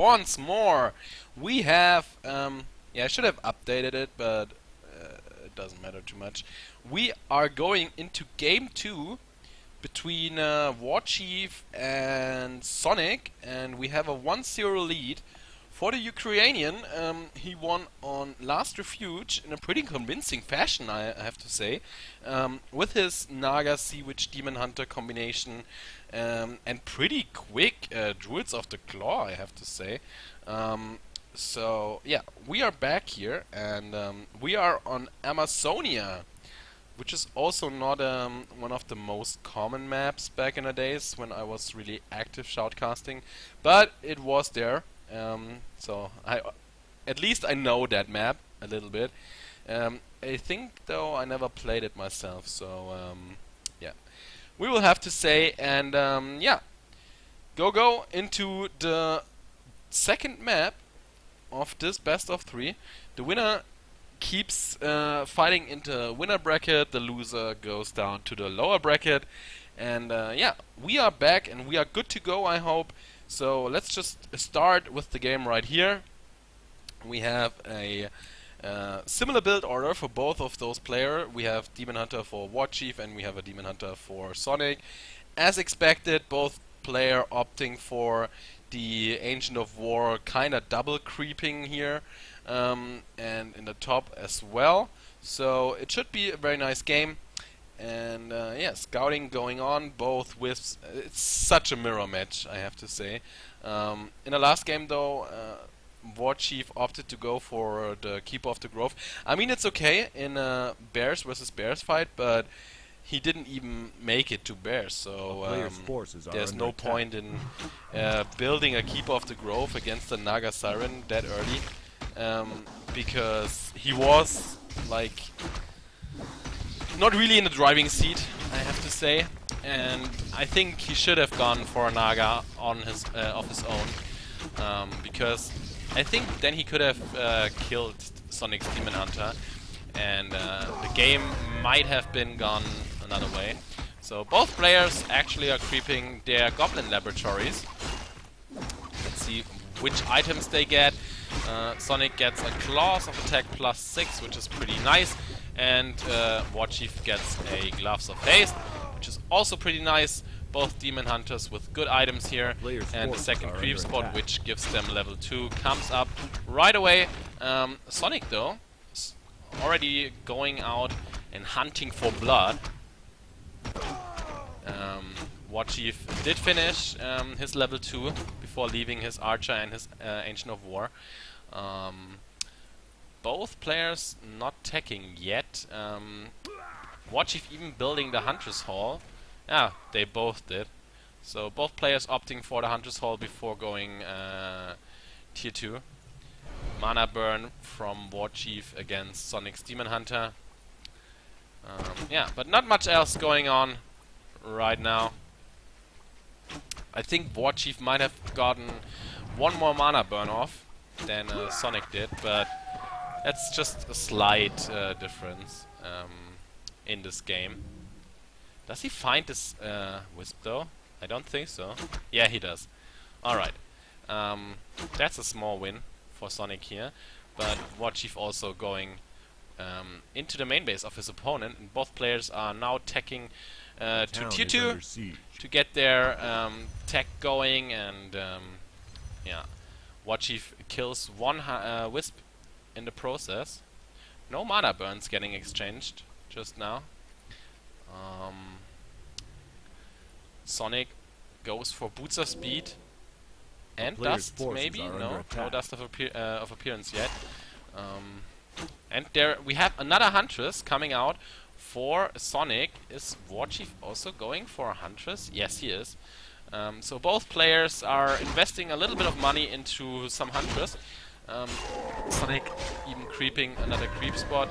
Once more, we have, yeah, I should have updated it, but it doesn't matter too much. We are going into game 2 between Warchief and Sonic, and we have a 1-0 lead for the Ukrainian. He won on Last Refuge in a pretty convincing fashion, I have to say, with his Naga Sea Witch Demon Hunter combination, and pretty quick Druids of the Claw, I have to say. So yeah, we are back here, and we are on Amazonia, which is also not one of the most common maps back in the days when I was really active shoutcasting, but it was there. So at least I know that map a little bit. I think though I never played it myself, so yeah, we will have to say. And yeah, go into the second map of this best of 3. The winner keeps fighting into winner bracket, the loser goes down to the lower bracket, and yeah, we are back and we are good to go, I hope. So let's just start with the game right here. We have a similar build order for both of those players. We have Demon Hunter for Warchief and we have a Demon Hunter for Sonic. As expected, both player opting for the Ancient of War, kinda double creeping here, and in the top as well. So it should be a very nice game. And yeah, scouting going on, both with it's such a mirror match, I have to say. In the last game though, Warchief opted to go for the Keeper of the Grove. I mean, it's okay in a Bears versus Bears fight, but he didn't even make it to Bears, so there's no point in building a Keeper of the Grove against the Naga Siren that early, because he was like not really in the driving seat, I have to say, and I think he should have gone for a Naga on his of his own, because I think then he could have killed Sonic's Demon Hunter, and the game might have been gone another way. So both players actually are creeping their Goblin Laboratories. Let's see which items they get. Sonic gets a Claws of Attack +6, which is pretty nice, and Warchief gets a Gloves of Haste, which is also pretty nice. Both Demon Hunters with good items here, and the second creep spot, which gives them level 2, comes up right away. Sonic though is already going out and hunting for blood. Warchief did finish his level 2 before leaving his Archer and his Ancient of War. Both players not attacking yet. Warchief even building the Huntress Hall. Yeah, they both did. So both players opting for the Huntress Hall before going tier 2. Mana burn from Warchief against Sonic's Demon Hunter. Yeah, but not much else going on right now. I think Warchief might have gotten one more mana burn off than Sonic did, but that's just a slight difference in this game. Does he find this Wisp though? I don't think so. Yeah, he does. Alright. That's a small win for Sonic here, but Warchief also going into the main base of his opponent, and both players are now attacking to tier 2 to get their tech going, and yeah, Warchief kills one Wisp in the process. No mana burns getting exchanged just now. Sonic goes for Boots of Speed and Dust, maybe? No Dust of Appearance yet. And there we have another Huntress coming out for Sonic. Is Warchief also going for a Huntress? Yes, he is. So both players are investing a little bit of money into some Huntress. Sonic even creeping another creep spot.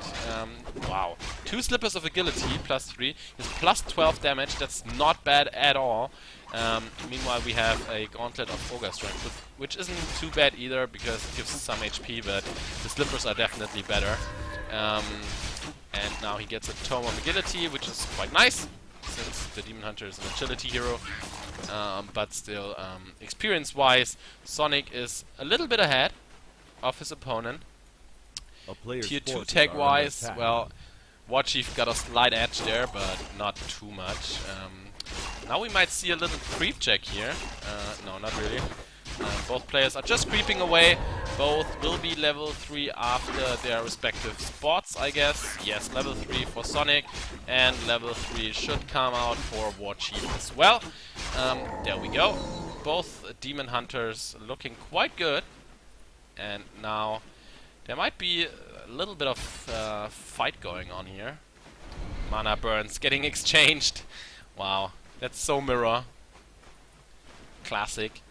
Wow. 2 Slippers of Agility, +3. Is +12 damage. That's not bad at all. Meanwhile, we have a Gauntlet of Ogre Strength, which isn't too bad either because it gives some HP, but the Slippers are definitely better. And now he gets a Tome of Agility, which is quite nice, since the Demon Hunter is an agility hero. but still, experience-wise, Sonic is a little bit ahead of his opponent. Tier 2 tag-wise, well, WarchiefRich got a slight edge there, but not too much. Now we might see a little creep check here. No, not really. Both players are just creeping away. Both will be level 3 after their respective spots, I guess. Yes, level 3 for Sonic, and level 3 should come out for WarchiefRich as well. There we go. Both Demon Hunters looking quite good. And now there might be a little bit of fight going on here. Mana burns getting exchanged. Wow, that's so mirror. Classic.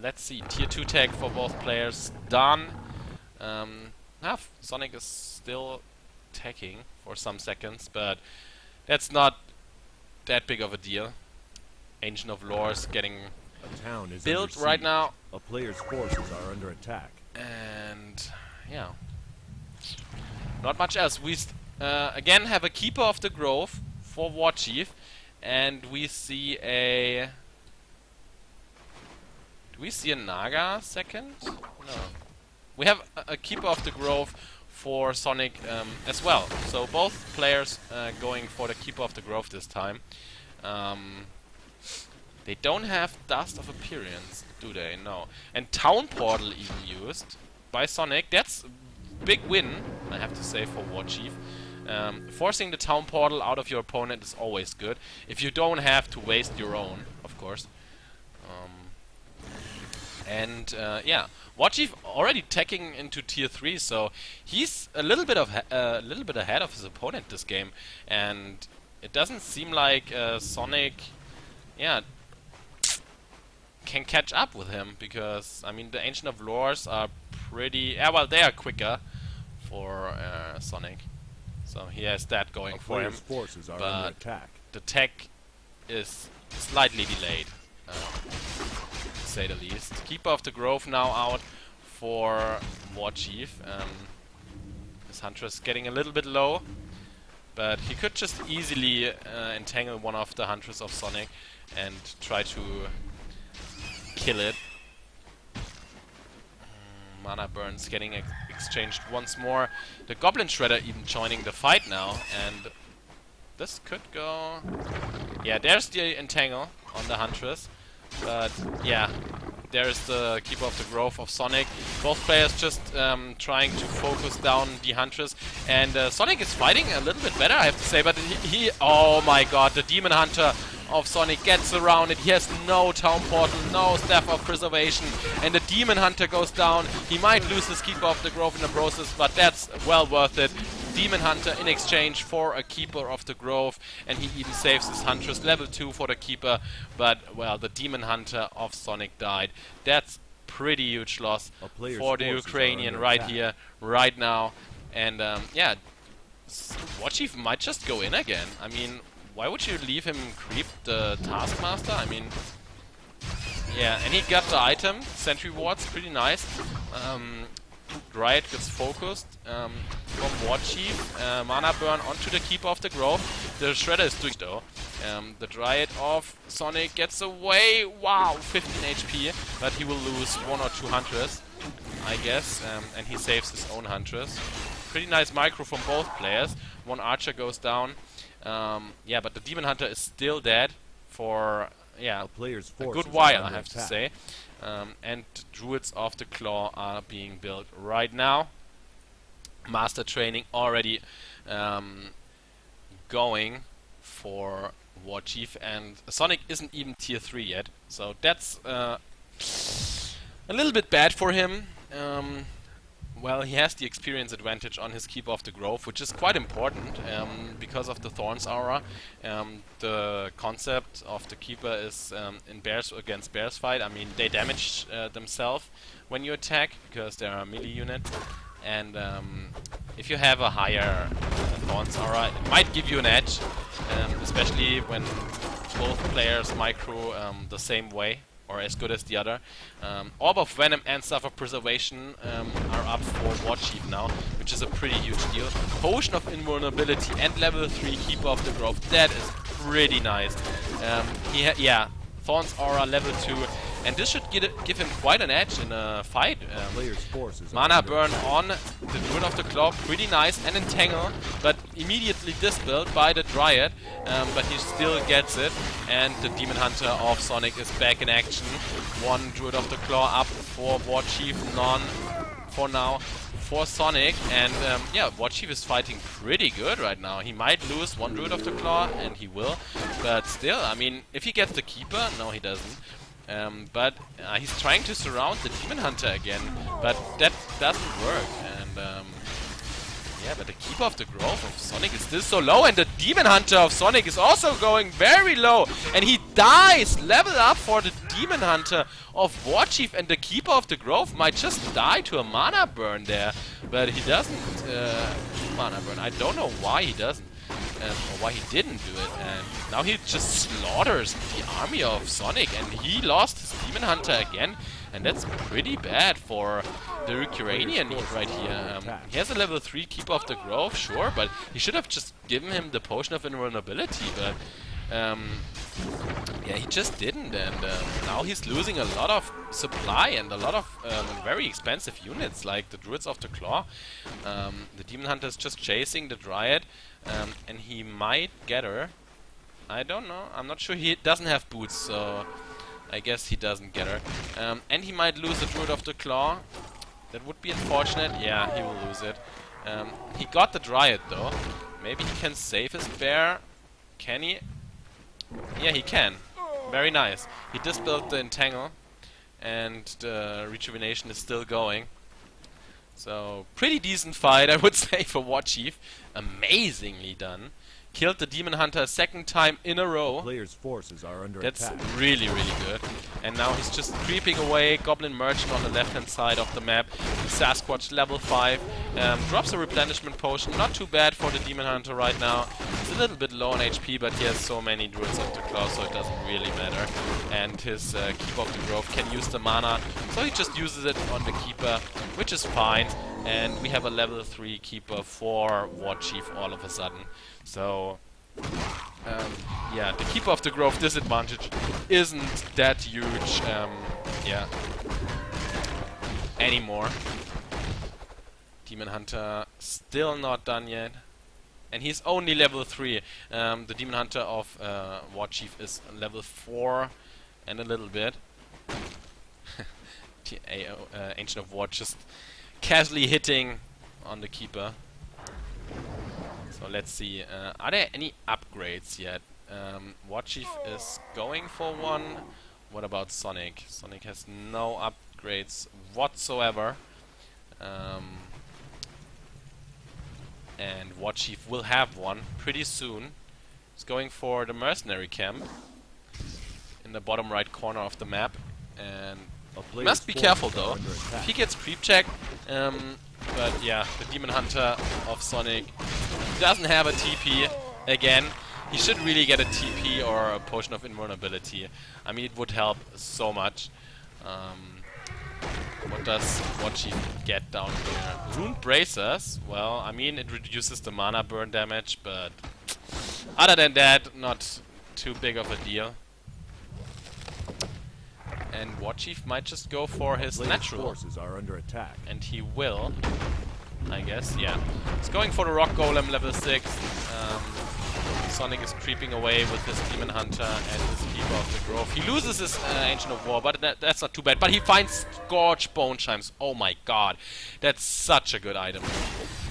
Let's see, tier 2 tag for both players done. Sonic is still tagging for some seconds, but that's not that big of a deal. Ancient of Lores getting built right now. A player's forces are under attack. And yeah, not much else. We again have a Keeper of the Grove for WarchiefRich, and we see a... Do we see a Naga second? No. We have a Keeper of the Grove for Sonic as well. So both players going for the Keeper of the Grove this time. They don't have Dust of Appearance, do they? No. And Town Portal even used by Sonic. That's a big win, I have to say, for WarchiefRich. Forcing the Town Portal out of your opponent is always good. If you don't have to waste your own, of course. Yeah, WarchiefRich already tagging into tier 3, so he's a little bit ahead of his opponent this game, and it doesn't seem like Sonic, yeah, can catch up with him, because I mean the Ancient of Lores are pretty, well, they are quicker for Sonic, so he has that going for him. Forces are but under attack. The tag is slightly delayed. Say the least. Keeper of the Grove now out for WarchiefRich. His Huntress getting a little bit low, but he could just easily entangle one of the Huntress of Sonic and try to kill it. Mana burns getting exchanged once more. The Goblin Shredder even joining the fight now, and this could go... Yeah, there's the entangle on the Huntress. But yeah, there's the Keeper of the Grove of Sonic. Both players just trying to focus down the Huntress. And Sonic is fighting a little bit better, I have to say. But he oh my god, the Demon Hunter of Sonic gets around it. He has no Town Portal, no Staff of Preservation. And the Demon Hunter goes down. He might lose his Keeper of the Grove in the process, but that's well worth it. Demon Hunter in exchange for a Keeper of the Grove, and he even saves his Huntress level 2 for the Keeper, but well, the Demon Hunter of Sonic died. That's pretty huge loss for the Ukrainian right here, right now. And yeah, WarchiefRich might just go in again. I mean, why would you leave him creep the Taskmaster? I mean, yeah, and he got the item, Sentry Wards, pretty nice. Dryad gets focused from WarchiefRich. Mana burn onto the Keeper of the Grove. The Shredder is doing though. The Dryad of Sonic gets away. Wow, 15 HP. But he will lose 1 or 2 Hunters, I guess. And he saves his own Huntress. Pretty nice micro from both players. One Archer goes down. Yeah, but the Demon Hunter is still dead for a good while, I have to say. And Druids of the Claw are being built right now. Master Training already going for WarchiefRich, and Sonic isn't even tier 3 yet, so that's a little bit bad for him. Well, he has the experience advantage on his Keeper of the Grove, which is quite important because of the Thorns aura. The concept of the Keeper is in Bears against Bears fight. I mean, they damage themselves when you attack because they're a melee unit. And if you have a higher Thorns aura, it might give you an edge, especially when both players micro the same way or as good as the other. Orb of Venom and Staff of Preservation are up for Warchief now, which is a pretty huge deal. Potion of Invulnerability and level 3 Keeper of the Grove. That is pretty nice. Yeah, Thorn's Aura level 2. And this should give him quite an edge in a fight. Mana burn on the Druid of the Claw, pretty nice, and Entangle, but immediately dispelled by the Dryad, but he still gets it. And the Demon Hunter of Sonic is back in action. One Druid of the Claw up for Warchief, none for now for Sonic. And yeah, Warchief is fighting pretty good right now. He might lose one Druid of the Claw, and he will, but still, I mean, if he gets the Keeper, no he doesn't. But he's trying to surround the Demon Hunter again, but that doesn't work. And yeah, but the Keeper of the Grove of Sonic is still so low, and the Demon Hunter of Sonic is also going very low, and he dies. Level up for the Demon Hunter of Warchief, and the Keeper of the Grove might just die to a mana burn there, but he doesn't mana burn. I don't know why he doesn't. Or why he didn't do it, and now he just slaughters the army of Sonic, and he lost his Demon Hunter again, and that's pretty bad for the Ukrainian right here. He has a level 3 Keeper of the Grove, sure, but he should have just given him the Potion of Invulnerability, but yeah, he just didn't, and now he's losing a lot of supply and a lot of very expensive units, like the Druids of the Claw. The Demon Hunter is just chasing the Dryad, and he might get her. I don't know. I'm not sure. He doesn't have boots, so I guess he doesn't get her. And he might lose the Druid of the Claw. That would be unfortunate. Yeah, he will lose it. He got the Dryad, though. Maybe he can save his bear. Can he? Yeah, he can. Very nice. He dispelled the Entangle, and the Rejuvenation is still going. So, pretty decent fight, I would say, for Warchief. Amazingly done. Killed the Demon Hunter a second time in a row. Player's forces are under That's attack. really, really good. And now he's just creeping away. Goblin Merchant on the left-hand side of the map. Sasquatch level 5. Drops a replenishment potion. Not too bad for the Demon Hunter right now. He's a little bit low on HP, but he has so many Druids of the Claw, so it doesn't really matter. And his Keeper of the Grove can use the mana, so he just uses it on the Keeper, which is fine. And we have a level 3 Keeper for Warchief all of a sudden. So, yeah, the Keeper of the Grove disadvantage isn't that huge, yeah, anymore. Demon Hunter still not done yet. And he's only level 3. The Demon Hunter of Warchief is level 4 and a little bit. Ancient of War just casually hitting on the Keeper. So let's see, are there any upgrades yet? Warchief is going for one. What about Sonic? Sonic has no upgrades whatsoever. And Warchief will have one pretty soon. He's going for the mercenary camp in the bottom right corner of the map. And he must be careful though. If he gets creep checked, but yeah, the Demon Hunter of Sonic doesn't have a TP again. He should really get a TP or a Potion of Invulnerability. I mean, it would help so much. What does Warchief get down here? Rune Bracers. Well, I mean, it reduces the mana burn damage, but other than that, not too big of a deal. And Warchief might just go for his natural. Forces are under attack. And he will, I guess, yeah. He's going for the Rock Golem level 6. Sonic is creeping away with his Demon Hunter and his Keeper of the Grove. He loses his Ancient of War, but that's not too bad. But he finds Scorch Bone Chimes. Oh my god. That's such a good item.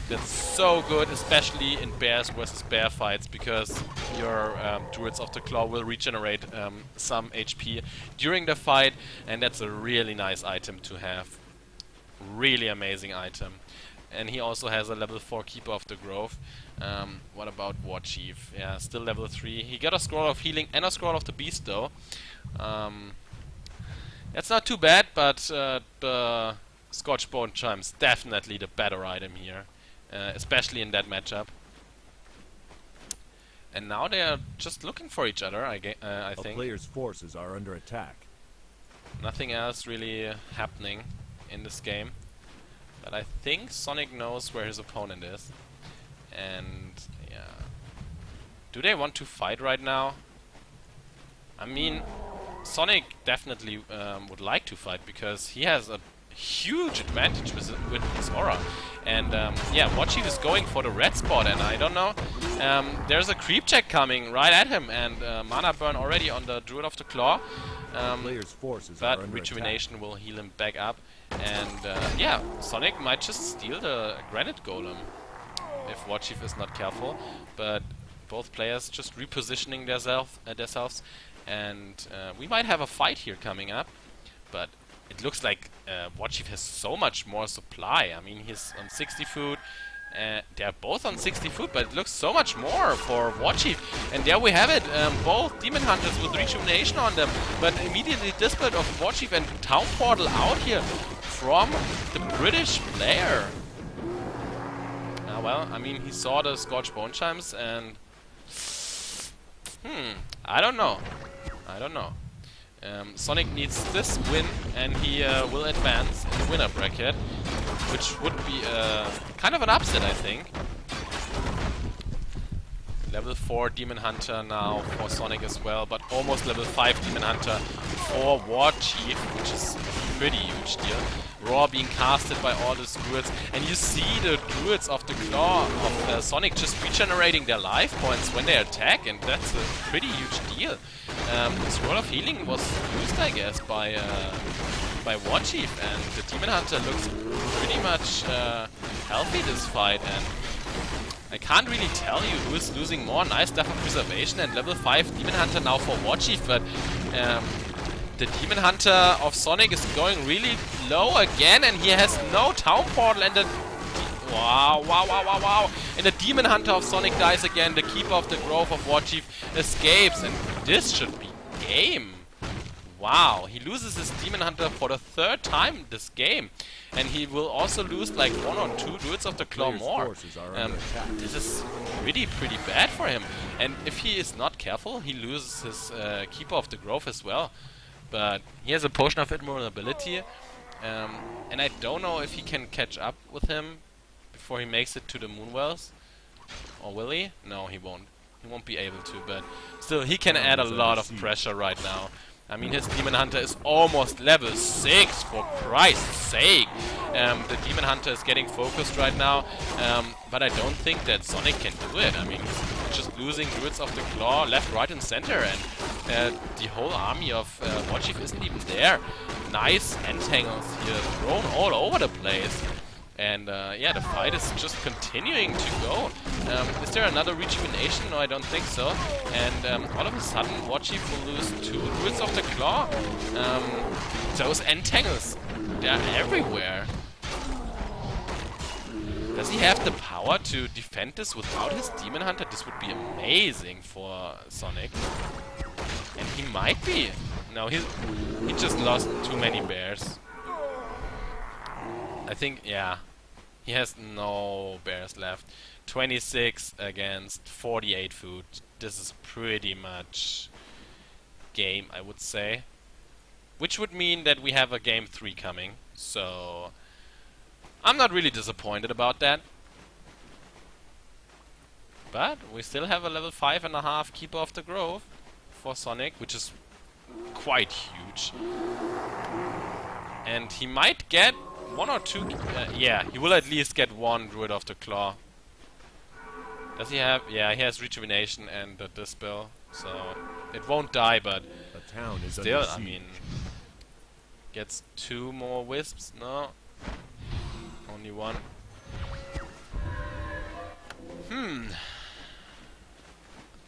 That's so good, especially in bears versus bear fights, because your Druids of the Claw will regenerate some HP during the fight, and that's a really nice item to have. Really amazing item. And he also has a level 4 Keeper of the Grove. What about Warchief? Yeah, still level 3. He got a Scroll of Healing and a Scroll of the Beast though. That's not too bad, but the Scorch Bone Chimes definitely the better item here. Especially in that matchup. And now they are just looking for each other, I think. A player's forces are under attack. Nothing else really happening in this game. But I think Sonic knows where his opponent is. And yeah. Do they want to fight right now? I mean, Sonic definitely would like to fight because he has a huge advantage with his aura. And yeah, Warchief is going for the red spot, and I don't know. There's a creep check coming right at him, and mana burn already on the Druid of the Claw. Player's forces But are under rejuvenation will heal him back up. And yeah, Sonic might just steal the Granite Golem if Warchief is not careful. But both players just repositioning themselves, and we might have a fight here coming up. But it looks like Warchief has so much more supply. I mean, he's on 60 food. They're both on 60 food, but it looks so much more for Warchief. And there we have it. Both Demon Hunters with rejuvenation on them. But immediately dispelled of Warchief and Town Portal out here from the British player. Well, I mean, he saw the Scorched Bone Chimes and... I don't know. Sonic needs this win, and he will advance in the winner bracket, which would be kind of an upset, I think. Level 4 Demon Hunter now for Sonic as well, but almost level 5 Demon Hunter for Warchief, which is a pretty huge deal. Raw being casted by all the Druids, and you see the Druids of the Claw of Sonic just regenerating their life points when they attack, and that's a pretty huge deal. Scroll of Healing was used, I guess, by Warchief, and the Demon Hunter looks pretty much healthy this fight, and I can't really tell you who is losing more. Nice stuff of Preservation and level 5 Demon Hunter now for Warchief, but the Demon Hunter of Sonic is going really low again, and he has no Town Portal, and the... Wow. And the Demon Hunter of Sonic dies again. The Keeper of the Grove of Warchief escapes, and this should be game. Wow, he loses his Demon Hunter for the 3rd time this game. And he will also lose like 1 or 2 Druids of the Claw more. This is pretty bad for him. And if he is not careful, he loses his Keeper of the Grove as well. But he has a Potion of Invulnerability. And I don't know if he can catch up with him before he makes it to the Moonwells. Or will he? No, he won't. He won't be able to, but still, he can add a lot of pressure right now. I mean, his Demon Hunter is almost level 6, for Christ's sake. The Demon Hunter is getting focused right now, but I don't think that Sonic can do it. I mean, he's just losing Druids of the Claw left, right, and center, and the whole army of Warchief isn't even there. Nice entangles here, thrown all over the place. And yeah, the fight is just continuing to go. Is there another rejuvenation? No, I don't think so. And all of a sudden, Warchief will lose 2 Druids of the Claw. Those entangles, they're everywhere. Does he have the power to defend this without his Demon Hunter? This would be amazing for Sonic. And he might be. No, he just lost too many bears. I think, yeah. He has no bears left. 26 against 48 food. This is pretty much game, I would say. Which would mean that we have a game 3 coming. So I'm not really disappointed about that. But we still have a level 5.5 Keeper of the Grove for Sonic, which is quite huge. And he might get 1 or 2... yeah, he will at least get 1 Druid of the Claw. Does he have... yeah, he has Rejuvenation and the Dispel, so it won't die, but A town is still, under I siege. mean... Gets 2 more Wisps? No. Only 1.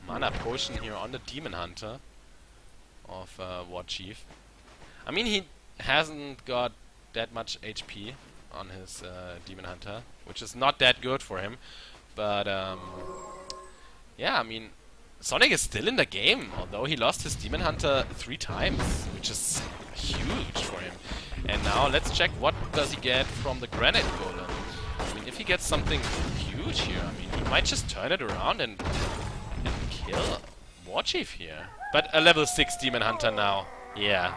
Mana Potion here on the Demon Hunter of Warchief. I mean, he hasn't got that much HP on his Demon Hunter, which is not that good for him. But yeah, I mean, Sonic is still in the game, although he lost his Demon Hunter 3 times, which is huge for him. And now let's check what does he get from the Granite Golem. I mean, if he gets something huge here, I mean, he might just turn it around and kill Warchief here. But a level 6 Demon Hunter now, yeah.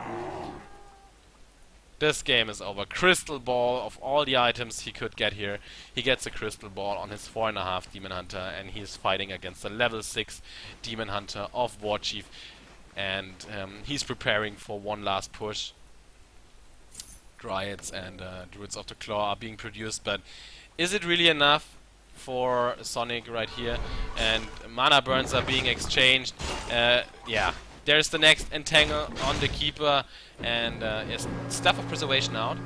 This game is over. Crystal Ball, of all the items he could get here, he gets a Crystal Ball on his 4.5 Demon Hunter, and he's fighting against the level 6 Demon Hunter of Warchief. And he's preparing for one last push. Dryads and Druids of the Claw are being produced, but is it really enough for Sonic right here? And mana burns are being exchanged. Yeah, there's the next Entangle on the Keeper, and yes, Staff of Preservation out.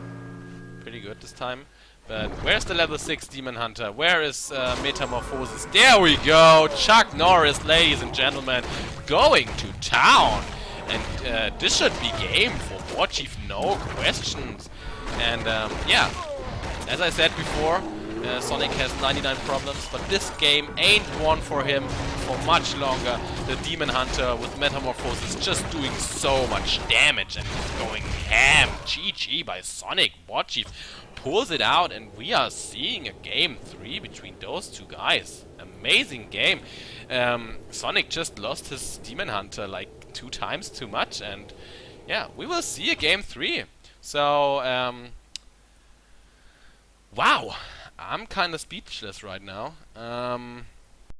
Pretty good this time. But where's the level 6 Demon Hunter? Where is Metamorphosis? There we go! Chuck Norris, ladies and gentlemen, going to town! And this should be game for Warchief, no questions. And yeah, as I said before, Sonic has 99 problems, but this game ain't one for him for much longer. The Demon Hunter with Metamorphosis just doing so much damage and going ham. GG by Sonic. Warchief pulls it out, and we are seeing a game 3 between those two guys. Amazing game. Sonic just lost his Demon Hunter like 2 times too much, and yeah, we will see a game 3. So, wow. I'm kind of speechless right now.